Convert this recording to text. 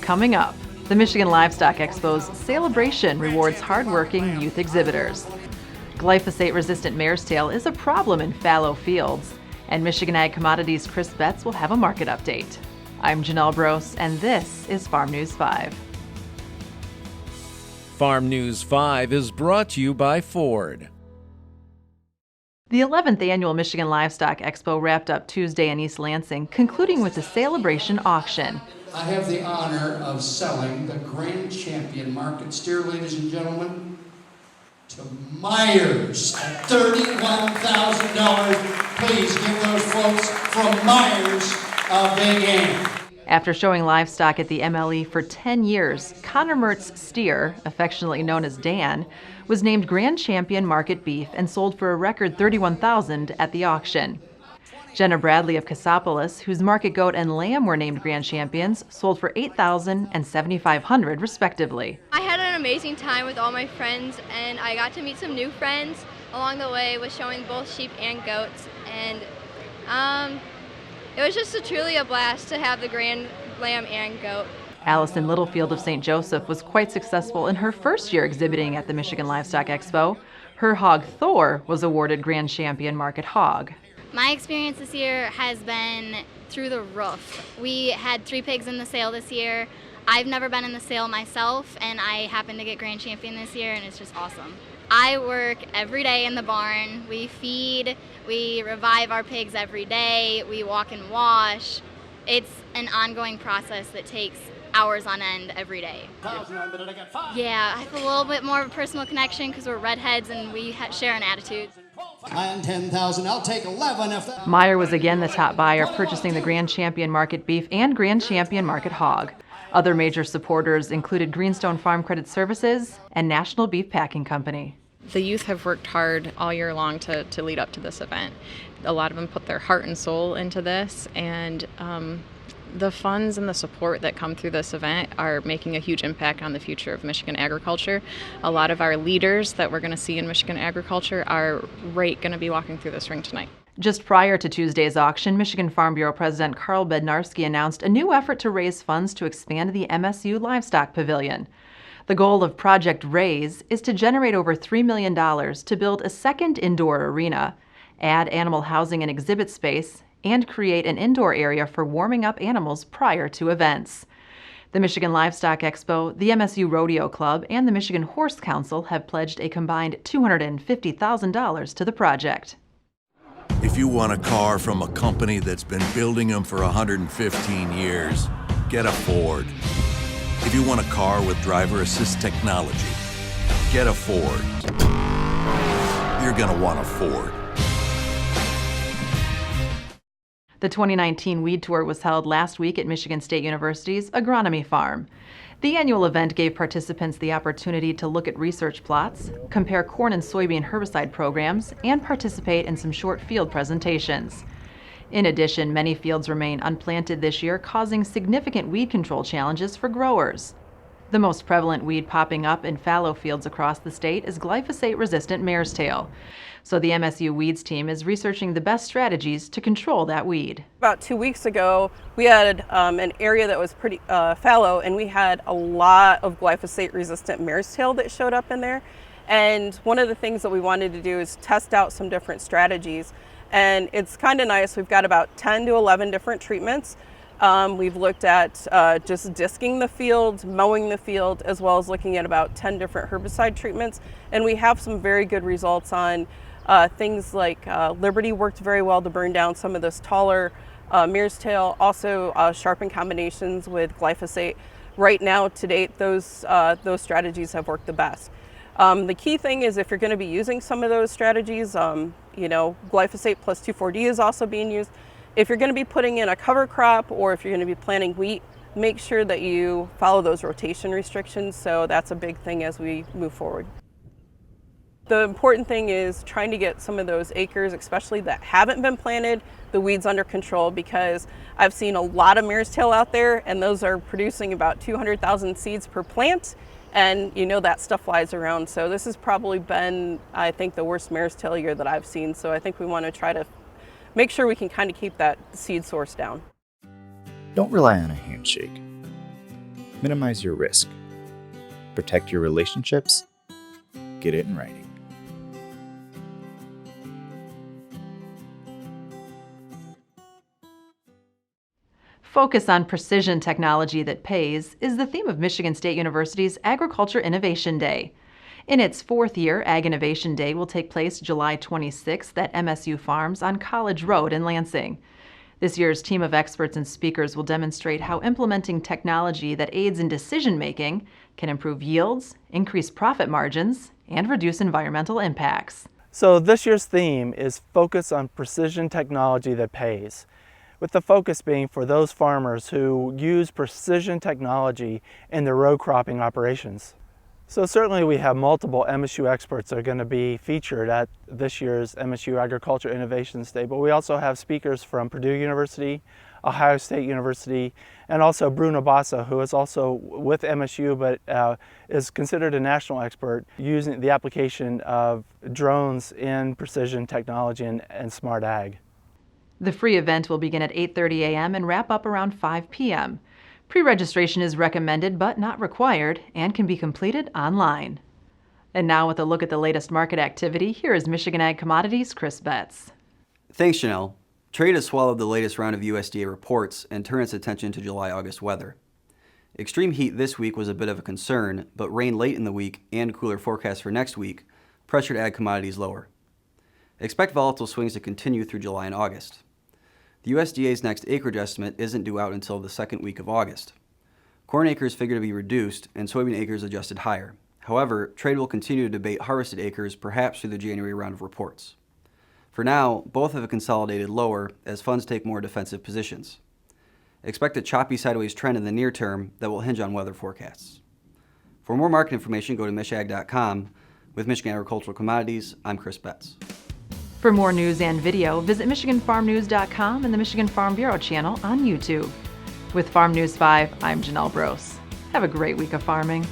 Coming up, the Michigan Livestock Expo's Sale-abration rewards hardworking youth exhibitors. Glyphosate-resistant Marestail is a problem in fallow fields, and Michigan Ag Commodities' Chris Betts will have a market update. I'm Janelle Brose, and this is Farm News 5. Farm News 5 is brought to you by Ford. The 11th annual Michigan Livestock Expo wrapped up Tuesday in East Lansing, concluding with the Sale-abration auction. I have the honor of selling the Grand Champion Market Steer, ladies and gentlemen, to Myers at $31,000. Please give those folks from Myers a big hand. After showing livestock at the MLE for 10 years, Connor Mertz's steer, affectionately known as Dan, was named Grand Champion Market Beef and sold for a record $31,000 at the auction. Jenna Bradley of Cassopolis, whose market goat and lamb were named Grand Champions, sold for $8,000 and $7,500 respectively. I had an amazing time with all my friends, and I got to meet some new friends along the way with showing both sheep and goats, and it was just truly a blast to have the grand lamb and goat. Allison Littlefield of St. Joseph was quite successful in her first year exhibiting at the Michigan Livestock Expo. Her hog Thor was awarded Grand Champion Market Hog. My experience this year has been through the roof. We had 3 pigs in the sale this year. I've never been in the sale myself, and I happened to get Grand Champion this year, and it's just awesome. I work every day in the barn. We feed, we revive our pigs every day, we walk and wash. It's an ongoing process that takes hours on end every day. Yeah, I have a little bit more of a personal connection because we're redheads and we share an attitude. And 10,000, I'll take 11 if that. Meyer was again the top buyer, purchasing the Grand Champion Market Beef and Grand Champion Market Hog. Other major supporters included Greenstone Farm Credit Services and National Beef Packing Company. The youth have worked hard all year long to lead up to this event. A lot of them put their heart and soul into this, and the funds and the support that come through this event are making a huge impact on the future of Michigan agriculture. A lot of our leaders that we're going to see in Michigan agriculture are right going to be walking through this ring tonight. Just prior to Tuesday's auction, Michigan Farm Bureau President Carl Bednarski announced a new effort to raise funds to expand the MSU Livestock Pavilion. The goal of Project Raise is to generate over $3 million to build a second indoor arena, add animal housing and exhibit space, and create an indoor area for warming up animals prior to events. The Michigan Livestock Expo, the MSU Rodeo Club, and the Michigan Horse Council have pledged a combined $250,000 to the project. If you want a car from a company that's been building them for 115 years, get a Ford. If you want a car with driver assist technology, get a Ford. You're gonna want a Ford. The 2019 Weed Tour was held last week at Michigan State University's Agronomy Farm. The annual event gave participants the opportunity to look at research plots, compare corn and soybean herbicide programs, and participate in some short field presentations. In addition, many fields remain unplanted this year, causing significant weed control challenges for growers. The most prevalent weed popping up in fallow fields across the state is glyphosate-resistant Marestail. So the MSU Weeds team is researching the best strategies to control that weed. About 2 weeks ago, we had an area that was pretty fallow, and we had a lot of glyphosate-resistant Marestail that showed up in there. And one of the things that we wanted to do is test out some different strategies. And it's kind of nice. We've got about 10 to 11 different treatments. We've looked at just disking the field, mowing the field, as well as looking at about 10 different herbicide treatments. And we have some very good results on things like Liberty worked very well to burn down some of this taller Marestail, also sharpened combinations with glyphosate. Right now, to date, those strategies have worked the best. The key thing is if you're going to be using some of those strategies, glyphosate plus 2,4-D is also being used. If you're going to be putting in a cover crop or if you're going to be planting wheat, make sure that you follow those rotation restrictions. So that's a big thing as we move forward. The important thing is trying to get some of those acres, especially that haven't been planted, the weeds under control, because I've seen a lot of Marestail out there and those are producing about 200,000 seeds per plant. And that stuff flies around. So this has probably been, I think, the worst Marestail year that I've seen. So I think we want to try to make sure we can kind of keep that seed source down. Don't rely on a handshake. Minimize your risk. Protect your relationships. Get it in writing. Focus on precision technology that pays is the theme of Michigan State University's Agriculture Innovation Day. In its fourth year, Ag Innovation Day will take place July 26th at MSU Farms on College Road in Lansing. This year's team of experts and speakers will demonstrate how implementing technology that aids in decision-making can improve yields, increase profit margins, and reduce environmental impacts. So this year's theme is Focus on Precision Technology That Pays, with the focus being for those farmers who use precision technology in their row cropping operations. So certainly we have multiple MSU experts that are going to be featured at this year's MSU Agriculture Innovations Day, but we also have speakers from Purdue University, Ohio State University, and also Bruno Bassa, who is also with MSU but is considered a national expert using the application of drones in precision technology and smart ag. The free event will begin at 8:30 a.m. and wrap up around 5 p.m. Pre-registration is recommended but not required and can be completed online. And now with a look at the latest market activity, here is Michigan Ag Commodities' Chris Betts. Thanks, Janelle. Trade has swallowed the latest round of USDA reports and turned its attention to July-August weather. Extreme heat this week was a bit of a concern, but rain late in the week and cooler forecasts for next week pressured ag commodities lower. Expect volatile swings to continue through July and August. The USDA's next acreage estimate isn't due out until the second week of August. Corn acres figure to be reduced and soybean acres adjusted higher. However, trade will continue to debate harvested acres perhaps through the January round of reports. For now, both have consolidated lower as funds take more defensive positions. Expect a choppy sideways trend in the near term that will hinge on weather forecasts. For more market information, go to michag.com. With Michigan Agricultural Commodities, I'm Chris Betts. For more news and video, visit MichiganFarmNews.com and the Michigan Farm Bureau channel on YouTube. With Farm News 5, I'm Janelle Brose. Have a great week of farming.